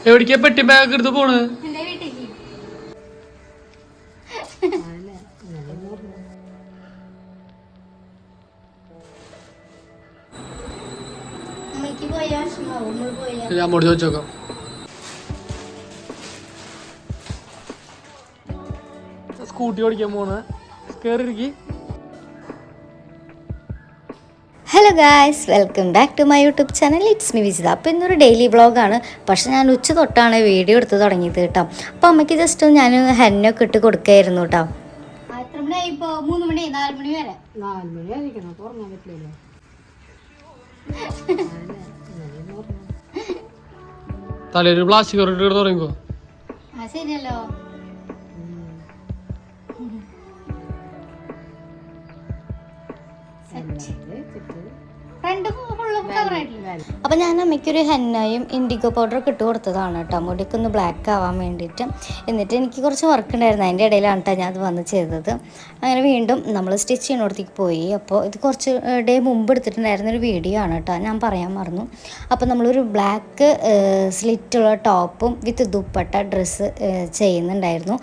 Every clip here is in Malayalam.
എവിടേക്കാ പെട്ടി ബാഗ് എടുത്ത് പോണ്? അങ്ങോട്ട് ചോദിച്ചോക്കാം. സ്കൂട്ടി ഓടിക്കാൻ പോണ്. കേറിയിരിക്കി. Hello guys, welcome back to my YouTube channel. It's me Vijitha. അപ്പോൾ ഇന്നൊരു ഡെയിലി വ്ളോഗാണ്. പക്ഷേ ഞാൻ ഉച്ച തൊട്ടാണ് വീഡിയോ എടുത്ത് തുടങ്ങിയത് കേട്ടോ. അപ്പോൾ അമ്മയ്ക്ക് ജസ്റ്റ് ഞാൻ ഹെന്നൊക്കെ ഇട്ട് കൊടുക്കുകയായിരുന്നു കേട്ടോ. തലയിൽ പ്ലാസ്റ്റിക് ഇട്ട് തുടങ്ങിക്കോ. ശരിയല്ലോ. അപ്പം ഞാൻ അമ്മയ്ക്കൊരു ഹെന്നയും ഇൻഡിഗോ പൗഡറൊക്കെ ഇട്ട് കൊടുത്തതാണ് കേട്ടോ, മുടിക്കൊന്ന് ബ്ലാക്ക് ആവാൻ വേണ്ടിയിട്ട്. എന്നിട്ട് എനിക്ക് കുറച്ച് വർക്ക് ഉണ്ടായിരുന്നു, അതിൻ്റെ ഇടയിലാണ് കേട്ടോ ഞാൻ അത് വന്ന് ചെയ്തത്. അങ്ങനെ വീണ്ടും നമ്മൾ സ്റ്റിച്ച് ചെയ്യുന്നിടത്തേക്ക് പോയി. അപ്പോൾ ഇത് കുറച്ച് ഡേ മുമ്പ് എടുത്തിട്ടുണ്ടായിരുന്നൊരു വീഡിയോ ആണ് കേട്ടോ, ഞാൻ പറയാൻ മറന്നു. അപ്പോൾ നമ്മളൊരു ബ്ലാക്ക് സ്ലിറ്റുള്ള ടോപ്പും വിത്ത് ദുപ്പട്ട ഡ്രസ്സ് ചെയ്യുന്നുണ്ടായിരുന്നു.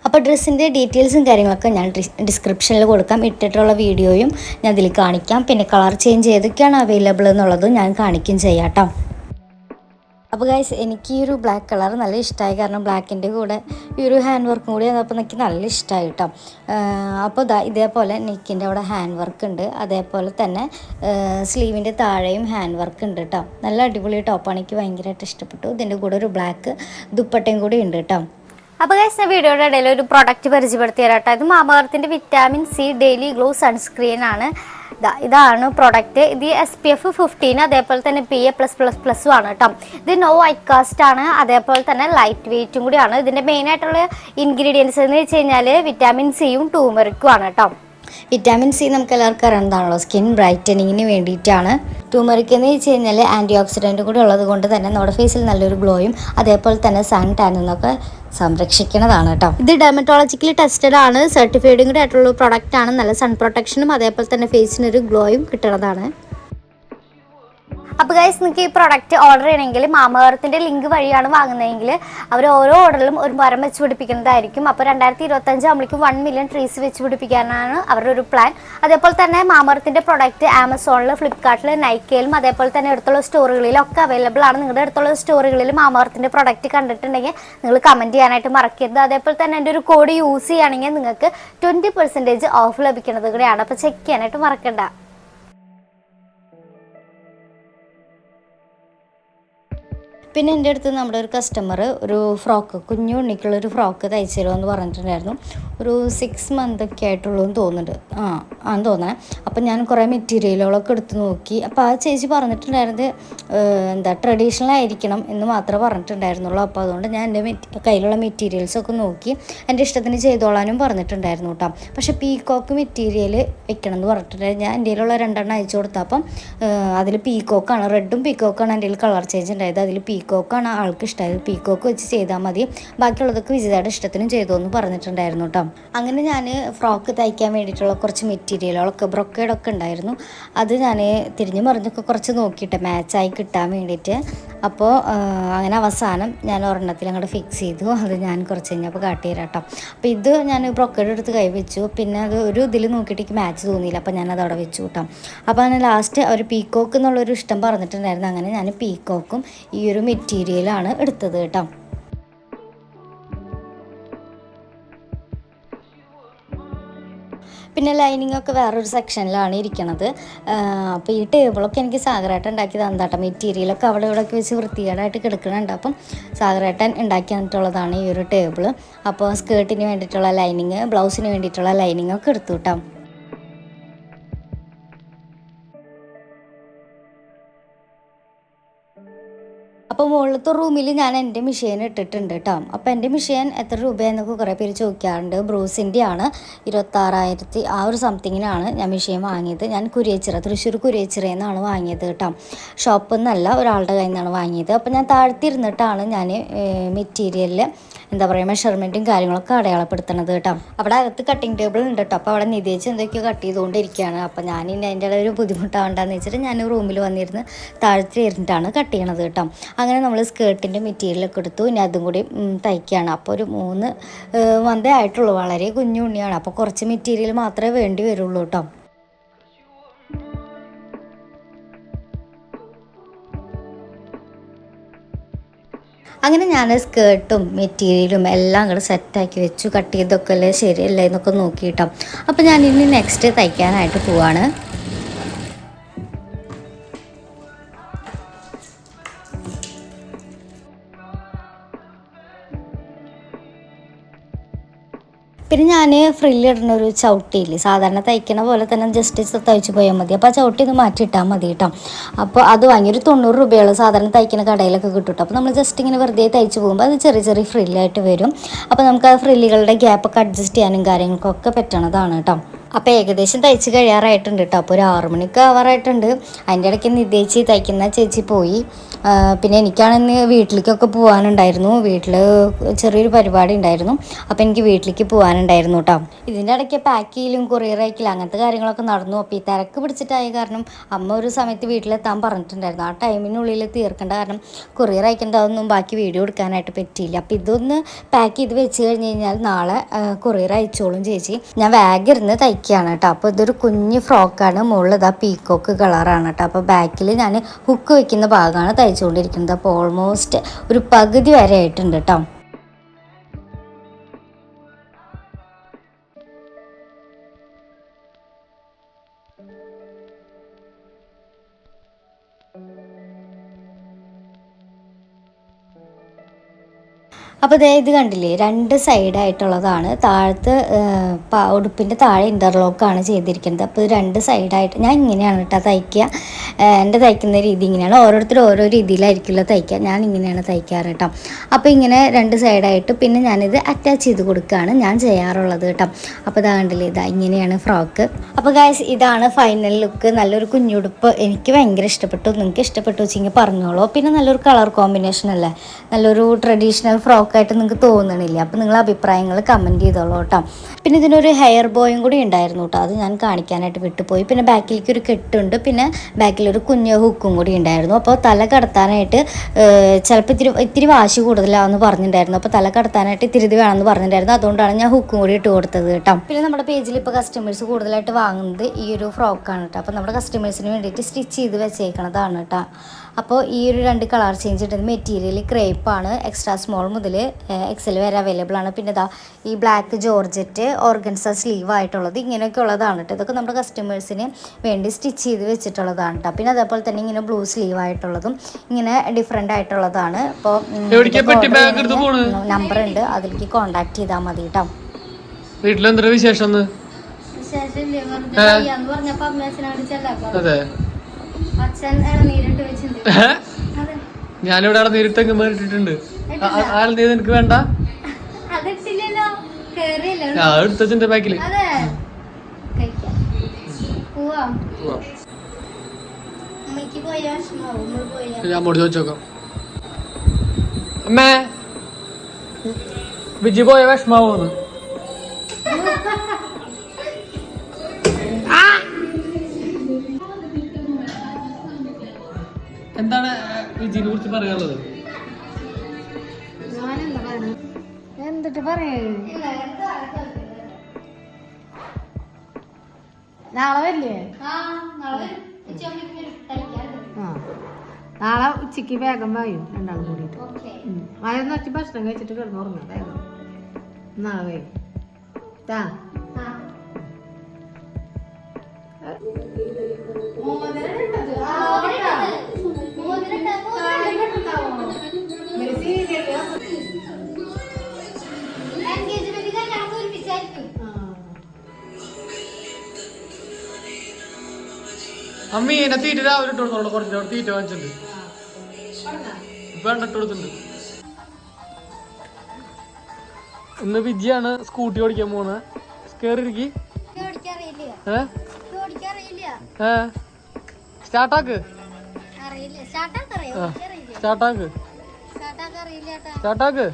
അപ്പോൾ ഡ്രസ്സിൻ്റെ ഡീറ്റെയിൽസും കാര്യങ്ങളൊക്കെ ഞാൻ ഡിസ്ക്രിപ്ഷനിൽ കൊടുക്കാം. ഇട്ടിട്ടുള്ള വീഡിയോയും ഞാൻ ഇതിൽ കാണിക്കാം. പിന്നെ കളർ ചേഞ്ച് ഏതൊക്കെയാണ് അവൈലബിൾ എന്നുള്ളതും ഞാൻ കാണിക്കും ചെയ്യാം കേട്ടോ. അപ്പോൾ ഗൈസ്, എനിക്ക് ഈ ഒരു ബ്ലാക്ക് കളർ നല്ല ഇഷ്ടമായി. കാരണം ബ്ലാക്കിൻ്റെ കൂടെ ഈ ഒരു ഹാൻഡ് വർക്കും കൂടി അപ്പോൾ എനിക്ക് നല്ല ഇഷ്ടമായി കേട്ടോ. അപ്പോൾ ഇതേപോലെ നെക്കിൻ്റെ അവിടെ ഹാൻഡ് വർക്ക് ഉണ്ട്, അതേപോലെ തന്നെ സ്ലീവിൻ്റെ താഴെയും ഹാൻഡ് വർക്ക് ഉണ്ട് കേട്ടോ. നല്ല അടിപൊളി ടോപ്പാണ്, എനിക്ക് ഭയങ്കരമായിട്ട് ഇഷ്ടപ്പെട്ടു. ഇതിൻ്റെ കൂടെ ഒരു ബ്ലാക്ക് ദുപ്പട്ടയും കൂടി ഉണ്ട് കേട്ടോ. അപ്പോൾ ഗൈസ്, ഞാൻ വീഡിയോയുടെ ഇടയിൽ ഒരു പ്രൊഡക്റ്റ് പരിചയപ്പെടുത്തി തരാം കേട്ടോ. ഇത് മാമ-എർത്തിൻ്റെ vitamin C daily glow sunscreen ആണ്. ഇതാണ് പ്രൊഡക്റ്റ്. ഇത് SPF 15, അതേപോലെ തന്നെ PA+++ ആണ് കേട്ടോ. ഇത് നോ വൈറ്റ് ആണ്, അതേപോലെ തന്നെ ലൈറ്റ് വെയ്റ്റും കൂടിയാണ്. ഇതിൻ്റെ മെയിനായിട്ടുള്ള ഇൻഗ്രീഡിയൻസ് എന്ന് വെച്ച് കഴിഞ്ഞാൽ വിറ്റാമിൻ സിയും ടൂമറിക്കും ആണ് കേട്ടോ. വിറ്റാമിൻ സി നമുക്ക് എല്ലാവർക്കും അറിയാവുന്നതാണല്ലോ, സ്കിൻ ബ്രൈറ്റനിങ്ങിന് വേണ്ടിയിട്ടാണ്. ടൂമറിക് എന്ന് വെച്ച് കഴിഞ്ഞാൽ ആൻറ്റി ഓക്സിഡൻറ്റും കൂടി ഉള്ളത് കൊണ്ട് തന്നെ നമ്മുടെ ഫേസിൽ നല്ലൊരു ഗ്ലോയും അതേപോലെ തന്നെ സൺ ടാനിൽ നിന്നൊക്കെ സംരക്ഷിക്കുന്നതാണ് കേട്ടോ. ഇത് ഡെർമറ്റോളജിക്കലി ടെസ്റ്റഡ് ആണ്, സർട്ടിഫൈഡും കൂടി ആയിട്ടുള്ള പ്രൊഡക്റ്റ് ആണ്. നല്ല സൺ പ്രൊട്ടക്ഷനും അതേപോലെ തന്നെ ഫേസിനൊരു ഗ്ലോയും കിട്ടുന്നതാണ്. അപ്പോൾ ഗൈസ്, നിങ്ങൾക്ക് ഈ പ്രൊഡക്റ്റ് ഓർഡർ ചെയ്യണമെങ്കിൽ മാമ-എർത്തിൻ്റെ ലിങ്ക് വഴിയാണ് വാങ്ങുന്നതെങ്കിൽ അവർ ഓരോ ഓർഡറിലും ഒരു മരം വെച്ച് പിടിപ്പിക്കുന്നതായിരിക്കും. അപ്പോൾ 2025 ആകുമ്പോഴേക്കും 1 മില്യൺ ട്രീസ് വെച്ച് പിടിപ്പിക്കാനാണ് അവരുടെ ഒരു പ്ലാൻ. അതേപോലെ തന്നെ മാമ-എർത്തിൻ്റെ പ്രൊഡക്റ്റ് ആമസോണിൽ, ഫ്ലിപ്കാർട്ടിൽ, നൈക്കയിലും അതേപോലെ തന്നെ അടുത്തുള്ള സ്റ്റോറുകളിലും ഒക്കെ അവൈലബിൾ ആണ്. നിങ്ങളുടെ അടുത്തുള്ള സ്റ്റോറുകളിൽ മാമ-എർത്തിൻ്റെ പ്രൊഡക്റ്റ് കണ്ടിട്ടുണ്ടെങ്കിൽ നിങ്ങൾ കമൻറ്റ് ചെയ്യാനായിട്ട് മറക്കരുത്. അതേപോലെ തന്നെ എൻ്റെ ഒരു കോഡ് യൂസ് ചെയ്യുകയാണെങ്കിൽ നിങ്ങൾക്ക് 20% ഓഫ് ലഭിക്കുന്നത് കൂടെയാണ്. അപ്പോൾ ചെക്ക് ചെയ്യാനായിട്ട് മറക്കണ്ട. പിന്നെ എൻ്റെ അടുത്ത് നമ്മുടെ ഒരു കസ്റ്റമർ ഒരു ഫ്രോക്ക്, കുഞ്ഞു ഉണ്ണിക്കുള്ളൊരു ഫ്രോക്ക് തയ്ച്ചു തരുമെന്ന് പറഞ്ഞിട്ടുണ്ടായിരുന്നു. ഒരു 6 month ഒക്കെ ആയിട്ടുള്ളൂ എന്ന് തോന്നുന്നുണ്ട്. ആന്ന് തോന്നണേ. അപ്പം ഞാൻ കുറേ മെറ്റീരിയലുകളൊക്കെ എടുത്ത് നോക്കി. അപ്പോൾ ആ ചേച്ചി പറഞ്ഞിട്ടുണ്ടായിരുന്നത് ട്രഡീഷണൽ ആയിരിക്കണം എന്ന് മാത്രമേ പറഞ്ഞിട്ടുണ്ടായിരുന്നുള്ളൂ. അപ്പോൾ അതുകൊണ്ട് ഞാൻ എൻ്റെ കയ്യിലുള്ള മെറ്റീരിയൽസൊക്കെ നോക്കി എൻ്റെ ഇഷ്ടത്തിന് ചെയ്തോളാനും പറഞ്ഞിട്ടുണ്ടായിരുന്നു കേട്ടോ. പക്ഷേ പീക്കോക്ക് മെറ്റീരിയൽ വെക്കണം എന്ന് പറഞ്ഞിട്ടുണ്ടായിരുന്നു. ഞാൻ എൻ്റെ കയ്യിലുള്ള 2 അയച്ചു കൊടുത്തപ്പം അപ്പം അതിൽ പീക്കോക്കാണ്, റെഡും പീക്കോക്കാണ് എൻ്റെ കയ്യിൽ കളർ ചേഞ്ച് ഉണ്ടായത്. അതിൽ പീക്കോക്കാണ് ആൾക്ക് ഇഷ്ടമായത്. പീക്കോക്ക് വെച്ച് ചെയ്താൽ മതി, ബാക്കിയുള്ളതൊക്കെ വിജിതയുടെ ഇഷ്ടത്തിനും ചെയ്തോന്ന് പറഞ്ഞിട്ടുണ്ടായിരുന്നു കേട്ടോ. അങ്ങനെ ഞാൻ ഫ്രോക്ക് തയ്ക്കാൻ വേണ്ടിയിട്ടുള്ള കുറച്ച് മെറ്റീരിയലുകളൊക്കെ ബ്രൊക്കേഡൊക്കെ ഉണ്ടായിരുന്നു. അത് ഞാൻ തിരിഞ്ഞു മറിഞ്ഞൊക്കെ കുറച്ച് നോക്കിയിട്ട് മാച്ചായി കിട്ടാൻ വേണ്ടിയിട്ട്. അപ്പോൾ അങ്ങനെ അവസാനം ഞാൻ ഒരെണ്ണത്തിൽ അങ്ങോട്ട് ഫിക്സ് ചെയ്തു. അത് ഞാൻ കുറച്ച് കഴിഞ്ഞപ്പോൾ കാട്ടിത്തരാം കേട്ടോ. അപ്പോൾ ഇത് ഞാൻ ബ്രൊക്കേഡ് എടുത്ത് കൈവച്ചു. പിന്നെ അത് ഒരു ഇതിൽ നോക്കിയിട്ട് എനിക്ക് മാച്ച് തോന്നിയില്ല, അപ്പോൾ ഞാനത് അവിടെ വെച്ചു കേട്ടോ. അപ്പോൾ അങ്ങനെ ലാസ്റ്റ് അവർ പീക്കോക്ക് എന്നുള്ളൊരു ഇഷ്ടം പറഞ്ഞിട്ടുണ്ടായിരുന്നു. അങ്ങനെ ഞാൻ പീക്കോക്കും ഈ ഒരു മെറ്റീരിയലാണ് എടുത്തത് കേട്ടോ. പിന്നെ ലൈനിങ് ഒക്കെ വേറൊരു സെക്ഷനിലാണ് ഇരിക്കണത്. അപ്പോൾ ഈ ടേബിളൊക്കെ എനിക്ക് സാഗരേട്ടൻ ഉണ്ടാക്കിയത് എന്താട്ടോ, മെറ്റീരിയലൊക്കെ അവിടെ ഇവിടെയൊക്കെ വെച്ച് വൃത്തികേടായിട്ട് കിടക്കുന്നുണ്ട്. അപ്പം സാഗരേട്ടൻ ഉണ്ടാക്കി തന്നിട്ടുള്ളതാണ് ഈ ഒരു ടേബിൾ. അപ്പോൾ സ്കേർട്ടിന് വേണ്ടിയിട്ടുള്ള ലൈനിങ്, ബ്ലൗസിന് വേണ്ടിയിട്ടുള്ള ലൈനിങ് ഒക്കെ എടുത്തു കേട്ടോ. അപ്പോൾ മുകളിലത്തെ റൂമിൽ ഞാൻ എൻ്റെ മെഷീൻ ഇട്ടിട്ടുണ്ട് കേട്ടോ. അപ്പോൾ എൻ്റെ മെഷീൻ എത്ര രൂപയെന്നൊക്കെ കുറേ പേര് ചോദിക്കാറുണ്ട്. ബ്രൂസിൻ്റെ ആണ്, 26,000 ആ ഒരു സംതിങ്ങിനാണ് ഞാൻ മെഷീൻ വാങ്ങിയത്. ഞാൻ തൃശ്ശൂർ കുരിയച്ചിറയിൽ നിന്നാണ് വാങ്ങിയത് കേട്ടോ. ഷോപ്പിൽ നിന്നല്ല, ഒരാളുടെ കയ്യിൽ നിന്നാണ് വാങ്ങിയത്. അപ്പോൾ ഞാൻ താഴ്ത്തിരുന്നിട്ടാണ് ഞാൻ മെറ്റീരിയലിൽ എന്താ പറയുക മെഷർമെൻറ്റും കാര്യങ്ങളൊക്കെ അടയാളപ്പെടുത്തണത് കേട്ടോ. അവിടെ അകത്ത് കട്ടിങ് ടേബിൾ ഉണ്ട് കേട്ടോ. അപ്പോൾ അവിടെ നിതേച്ച് എന്തൊക്കെയോ കട്ട് ചെയ്തുകൊണ്ടിരിക്കുകയാണ്. അപ്പോൾ ഞാൻ ഇനി അതിൻ്റെ ഒരു ബുദ്ധിമുട്ടാവണ്ടെന്ന് വെച്ചിട്ട് ഞാൻ റൂമിൽ വന്നിരുന്ന് താഴത്തെ ഇരുന്നിട്ടാണ് കട്ട് ചെയ്യണത് കേട്ടോ. അങ്ങനെ നമ്മൾ സ്കേർട്ടിൻ്റെ മെറ്റീരിയലൊക്കെ എടുത്തു. ഇനി അതും കൂടി തയ്ക്കുകയാണ്. അപ്പോൾ ഒരു 3 മന്തേ ആയിട്ടുള്ളൂ, വളരെ കുഞ്ഞു ഉണ്ണിയാണ്. അപ്പോൾ കുറച്ച് മെറ്റീരിയൽ മാത്രമേ വേണ്ടി വരുള്ളൂ കേട്ടോ. അങ്ങനെ ഞാൻ സ്കേർട്ടും മെറ്റീരിയലും എല്ലാം അങ്ങോട്ട് സെറ്റാക്കി വെച്ചു. കട്ട് ചെയ്തൊക്കെ അല്ലേ ശരിയല്ലേ എന്നൊക്കെ നോക്കിയിട്ടോ. അപ്പോൾ ഞാൻ ഇനി നെക്സ്റ്റ് തയ്ക്കാനായിട്ട് പോവാണ്. പിന്നെ ഞാൻ ഫ്രില്ലിടുന്ന ഒരു ചവിട്ടിയില്ലേ, സാധാരണ തയ്ക്കണ പോലെ തന്നെ ജസ്റ്റ് തയ്ച്ച് പോയാൽ മതി. അപ്പോൾ ആ ചവിട്ടി ഒന്ന് മാറ്റിയിട്ടാൽ മതി കേട്ടോ. അപ്പോൾ അത് വാങ്ങി ഒരു 90 രൂപയുള്ള സാധാരണ തയ്ക്കുന്ന കടയിലൊക്കെ കിട്ടും കേട്ടോ. അപ്പോൾ നമ്മൾ ജസ്റ്റ് ഇങ്ങനെ വെറുതെ തയ്ച്ച് പോകുമ്പോൾ അത് ചെറിയ ചെറിയ ഫ്രില്ലായിട്ട് വരും. അപ്പോൾ നമുക്ക് ആ ഫ്രില്ലുകളുടെ ഗ്യാപ്പൊക്കെ അഡ്ജസ്റ്റ് ചെയ്യാനും കാര്യങ്ങൾക്കൊക്കെ പറ്റണതാണ് കേട്ടോ. അപ്പോൾ ഏകദേശം തയ്ച്ച് കഴിയാറായിട്ടുണ്ട് കേട്ടോ. അപ്പോൾ ഒരു 6 മണിക്ക് ആവാറായിട്ടുണ്ട്. അതിൻ്റെ ഇടയ്ക്ക് നിതേച്ചി തയ്ക്കുന്ന ചേച്ചി പോയി. പിന്നെ എനിക്കാണെന്ന് വീട്ടിലേക്കൊക്കെ പോകാനുണ്ടായിരുന്നു. വീട്ടിൽ ചെറിയൊരു പരിപാടി ഉണ്ടായിരുന്നു. അപ്പോൾ എനിക്ക് വീട്ടിലേക്ക് പോകാനുണ്ടായിരുന്നു കേട്ടോ. ഇതിൻ്റെ ഇടയ്ക്ക് പാക്ക് ചെയ്യലും കൊറിയർ അയക്കലും അങ്ങനത്തെ കാര്യങ്ങളൊക്കെ നടന്നു. അപ്പോൾ ഈ തിരക്ക് പിടിച്ചിട്ടായ കാരണം അമ്മ ഒരു സമയത്ത് വീട്ടിലെത്താൻ പറഞ്ഞിട്ടുണ്ടായിരുന്നു. ആ ടൈമിനുള്ളിൽ തീർക്കേണ്ട കാരണം കൊറിയർ അയക്കേണ്ടതൊന്നും ബാക്കി വീഡിയോ എടുക്കാനായിട്ട് പറ്റിയില്ല. അപ്പോൾ ഇതൊന്ന് പാക്ക് ചെയ്ത് വെച്ച് കഴിഞ്ഞ് കഴിഞ്ഞാൽ നാളെ കൊറിയർ അയച്ചോളും ചേച്ചി. ഞാൻ ബാഗ് ഇരുന്ന് തയ്ക്കുകയാണ് കേട്ടോ. അപ്പോൾ ഇതൊരു കുഞ്ഞ് ഫ്രോക്കാണ്. മുകളിൽ ഇതാ പീക്കോക്ക് കളറാണ് കേട്ടോ. അപ്പോൾ ബാക്കിൽ ഞാൻ ഹുക്ക് വെക്കുന്ന ഭാഗമാണ് തയ്ച്ചുകൊണ്ടിരിക്കുന്നത്. അപ്പോൾ ഓൾമോസ്റ്റ് ഒരു പകുതി വരെ ആയിട്ടുണ്ട് കേട്ടോ. അപ്പോൾ ഇത് കണ്ടില്ലേ, 2 സൈഡായിട്ടുള്ളതാണ്. താഴത്ത് ഉടുപ്പിൻ്റെ താഴെ ഇൻ്റർലോക്കാണ് ചെയ്തിരിക്കുന്നത്. അപ്പോൾ ഇത് 2 സൈഡായിട്ട് ഞാൻ ഇങ്ങനെയാണ് കേട്ടോ തയ്ക്കുക. എൻ്റെ തയ്ക്കുന്ന രീതി ഇങ്ങനെയാണ്. ഓരോരുത്തരും ഓരോ രീതിയിലായിരിക്കില്ല തയ്ക്കുക. ഞാൻ ഇങ്ങനെയാണ് തയ്ക്കാറ് കേട്ടോ. അപ്പോൾ ഇങ്ങനെ 2 സൈഡായിട്ട് പിന്നെ ഞാനിത് അറ്റാച്ച് ചെയ്ത് കൊടുക്കുകയാണ് ഞാൻ ചെയ്യാറുള്ളത് കേട്ടോ. അപ്പോൾ ഇതാ കണ്ടില്ലേ, ഇതാ ഇങ്ങനെയാണ് ഫ്രോക്ക്. അപ്പോൾ ഗൈസ് ഇതാണ് ഫൈനൽ ലുക്ക്. നല്ലൊരു കുഞ്ഞുടുപ്പ് എനിക്ക് ഭയങ്കര ഇഷ്ടപ്പെട്ടു. നിങ്ങൾക്ക് ഇഷ്ടപ്പെട്ടു വെച്ചെങ്കിൽ പറഞ്ഞോളൂ. പിന്നെ നല്ലൊരു കളർ കോമ്പിനേഷൻ അല്ലേ, നല്ലൊരു ട്രഡീഷണൽ ഫ്രോക്ക് ആയിട്ട് നിങ്ങൾക്ക് തോന്നണില്ല. അപ്പോൾ നിങ്ങൾ അഭിപ്രായങ്ങൾ കമൻറ്റ് ചെയ്തോളൂ കേട്ടോ. പിന്നെ ഇതിനൊരു ഹെയർ ബോയും കൂടി ഉണ്ടായിരുന്നു കേട്ടോ. അത് ഞാൻ കാണിക്കാനായിട്ട് വിട്ടുപോയി. പിന്നെ ബാക്കിലേക്ക് ഒരു കെട്ടുണ്ട്. പിന്നെ ബാക്കിലൊരു കുഞ്ഞ് ഹുക്കും കൂടി ഉണ്ടായിരുന്നു. അപ്പോൾ തല കടത്താനായിട്ട് ചിലപ്പോൾ ഇത്തിരി വാശി കൂടുതലാണെന്ന് പറഞ്ഞിട്ടുണ്ടായിരുന്നു. അപ്പോൾ തല കടത്താനായിട്ട് ഇത്തിരി വേണമെന്ന് പറഞ്ഞിട്ടുണ്ടായിരുന്നു. അതുകൊണ്ടാണ് ഞാൻ ഹുക്കും കൂടി ഇട്ട് കൊടുത്തത് കേട്ടോ. പിന്നെ നമ്മുടെ പേജിൽ ഇപ്പോൾ കസ്റ്റമേഴ്സ് കൂടുതലായിട്ട് വാങ്ങുന്നത് ഈ ഒരു ഫ്രോക്കാണ് കേട്ടോ. അപ്പോൾ നമ്മുടെ കസ്റ്റമേഴ്സിന് വേണ്ടിയിട്ട് സ്റ്റിച്ച് ചെയ്ത് വെച്ചേക്കണതാണ് കേട്ടോ. അപ്പോൾ ഈ ഒരു 2 കളർ ചേഞ്ച് ഇട്ടത് മെറ്റീരിയൽ ക്രേപ്പാണ്. എക്സ്ട്രാ സ്മോൾ മുതൽ എക്സൽ വരെ അവൈലബിൾ ആണ്. പിന്നെ ഇതാ ഈ ബ്ലാക്ക് ജോർജറ്റ് ഓർഗൻസ സ്ലീവ് ആയിട്ടുള്ളത് ഇങ്ങനെയൊക്കെ ഉള്ളതാണ് കേട്ടോ. ഇതൊക്കെ നമ്മുടെ കസ്റ്റമേഴ്സിന് വേണ്ടി സ്റ്റിച്ച് ചെയ്ത് വെച്ചിട്ടുള്ളതാണ് കേട്ടോ. പിന്നെ അതേപോലെ തന്നെ ഇങ്ങനെ ബ്ലൂ സ്ലീവ് ആയിട്ടുള്ളതും ഇങ്ങനെ ഡിഫറെൻ്റ് ആയിട്ടുള്ളതാണ്. അപ്പോൾ നമ്പർ ഉണ്ട്, അതിലേക്ക് കോൺടാക്ട് ചെയ്താൽ മതി കേട്ടോ. വീട്ടിലെന്താ വിശേഷം? ഞാനിവിടെ നേരിട്ടൊക്കെ മേടിട്ടുണ്ട്. എനിക്ക് വേണ്ട, എടുത്തച്ഛൻ്റെ ബാക്കില് ഞാൻ മോടി ചോദിച്ചോക്കാം. അമ്മേ വിജി പോയ വിഷമാവോന്ന്? എന്താണ് വിജിനെ കുറിച്ച് പറയാനുള്ളത്? എന്നിട്ട് പറയേ, നാളെ വരില്ലേ? നാളെ ഉച്ചക്ക് വേഗം വായും രണ്ടാളും കൂടിയിട്ട്. വയറിന് വെച്ച് ഭക്ഷണം കഴിച്ചിട്ട് കിടന്നുറങ്ങാം വേഗം. നാളെ വേഗം താ. അമ്മ എന്നെ തീറ്റ രാവിലെ ഇട്ട് കൊടുത്തോളൂ. കുറച്ച് തീറ്റ വാങ്ങിച്ചിട്ടുണ്ട്, ഇപ്പൊ ഇട്ട് കൊടുത്തിട്ടുണ്ട്. ഇന്ന് വിജിയാണ് സ്കൂട്ടി ഓടിക്കാൻ പോകുന്നത്. കേറിയിരിക്കി സ്റ്റാർട്ടാക്ക് സ്റ്റാർട്ടാക്ക് സ്റ്റാർട്ടാക്ക്.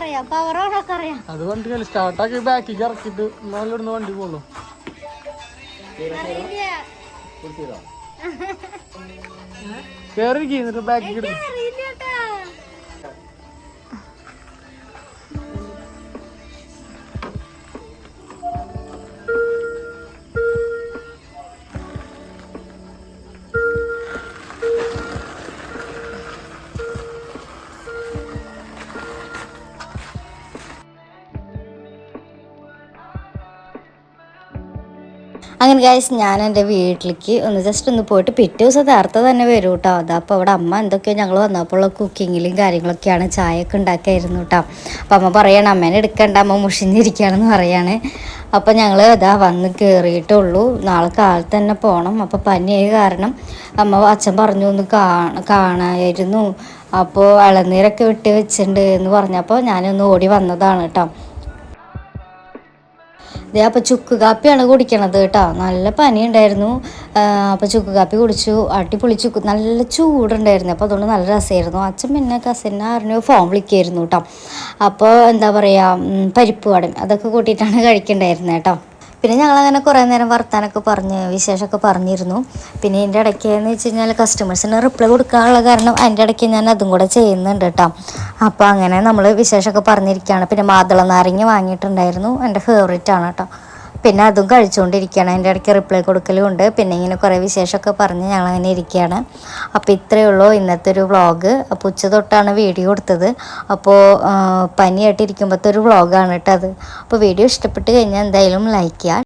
അറിയാം, പവർ ഓണൊക്കെ അറിയാം. അത് വണ്ടി സ്റ്റാർട്ടാക്കി ബാക്കിക്ക് ഇറക്കിട്ട് നല്ലിടുന്ന വണ്ടി പോളൂ. കേറി എന്നിട്ട് ബാക്കിക്ക് ഇടും. അങ്ങനെ ഗൈസ് ഞാൻ എൻ്റെ വീട്ടിലേക്ക് ജസ്റ്റ് ഒന്ന് പോയിട്ട് പിറ്റേ ദിവസം നേരത്തെ തന്നെ വരും കേട്ടോ. അതപ്പോൾ അവിടെ അമ്മ എന്തൊക്കെയോ ഞങ്ങൾ വന്നപ്പോൾ കുക്കിങ്ങിലും കാര്യങ്ങളൊക്കെയാണ്, ചായയൊക്കെ ഉണ്ടാക്കിയായിരുന്നു കേട്ടോ. അപ്പോൾ അമ്മ പറയണം അമ്മേനെ എടുക്കണ്ട, അമ്മ മുഷിഞ്ഞിരിക്കുകയാണെന്ന് പറയാണ്. അപ്പോൾ ഞങ്ങൾ അതാ വന്ന് കയറിയിട്ടുള്ളൂ. നാളെ കാലത്ത് തന്നെ പോകണം. അപ്പോൾ പനിയായ കാരണം അച്ഛൻ പറഞ്ഞു ഒന്ന് കാണായിരുന്നു. അപ്പോൾ ഇളനീരൊക്കെ വിട്ട് വെച്ചിട്ടുണ്ട് എന്ന് പറഞ്ഞപ്പോൾ ഞാനൊന്ന് ഓടി വന്നതാണ് കേട്ടോ. അപ്പോൾ ചുക്ക് കാപ്പിയാണ് കുടിക്കണത് കേട്ടോ. നല്ല പനി ഉണ്ടായിരുന്നു. അപ്പോൾ ചുക്ക് കാപ്പി കുടിച്ചു. അടിപൊളി നല്ല ചൂടുണ്ടായിരുന്നു. അപ്പോൾ അതുകൊണ്ട് നല്ല രസമായിരുന്നു. അച്ഛൻ പിന്നെ കസിനെ അറിഞ്ഞു ഫോൺ വിളിക്കുമായിരുന്നു കേട്ടോ. അപ്പോൾ എന്താ പറയുക, പരിപ്പ് വടയും അതൊക്കെ കൂട്ടിയിട്ടാണ് കഴിക്കണ്ടായിരുന്നത് കേട്ടോ. പിന്നെ ഞങ്ങളങ്ങനെ കുറേ നേരം വർത്താനൊക്കെ പറഞ്ഞ് വിശേഷമൊക്കെ പറഞ്ഞിരുന്നു. പിന്നെ എൻ്റെ ഇടയ്ക്ക് എന്ന് വെച്ച് കഴിഞ്ഞാൽ കസ്റ്റമേഴ്സിന് റിപ്ലൈ കൊടുക്കാനുള്ള കാരണം അതിൻ്റെ ഇടയ്ക്ക് ഞാൻ അതും കൂടെ ചെയ്യുന്നുണ്ട് കേട്ടോ. അപ്പോൾ അങ്ങനെ നമ്മൾ വിശേഷമൊക്കെ പറഞ്ഞിരിക്കുകയാണ്. പിന്നെ മാതള നാരങ്ങ വാങ്ങിയിട്ടുണ്ടായിരുന്നു, എൻ്റെ ഫേവറേറ്റ് ആണ് കേട്ടോ. പിന്നെ അതും കഴിച്ചുകൊണ്ടിരിക്കുകയാണ്. അതിൻ്റെ ഇടയ്ക്ക് റിപ്ലൈ കൊടുക്കലും ഉണ്ട്. പിന്നെ ഇങ്ങനെ കുറേ വിശേഷമൊക്കെ പറഞ്ഞ് ഞങ്ങളങ്ങനെ ഇരിക്കുകയാണ്. അപ്പോൾ ഇത്രയേ ഉള്ളൂ ഇന്നത്തെ ഒരു വ്ളോഗ്. അപ്പോൾ ഉച്ച തൊട്ടാണ് വീഡിയോ കൊടുത്തത്. അപ്പോൾ പനിയായിട്ടിരിക്കുമ്പോഴത്തെ ഒരു വ്ളോഗാണ് കേട്ടോ അത്. അപ്പോൾ വീഡിയോ ഇഷ്ടപ്പെട്ട് കഴിഞ്ഞാൽ എന്തായാലും ലൈക്ക് ചെയ്യുക.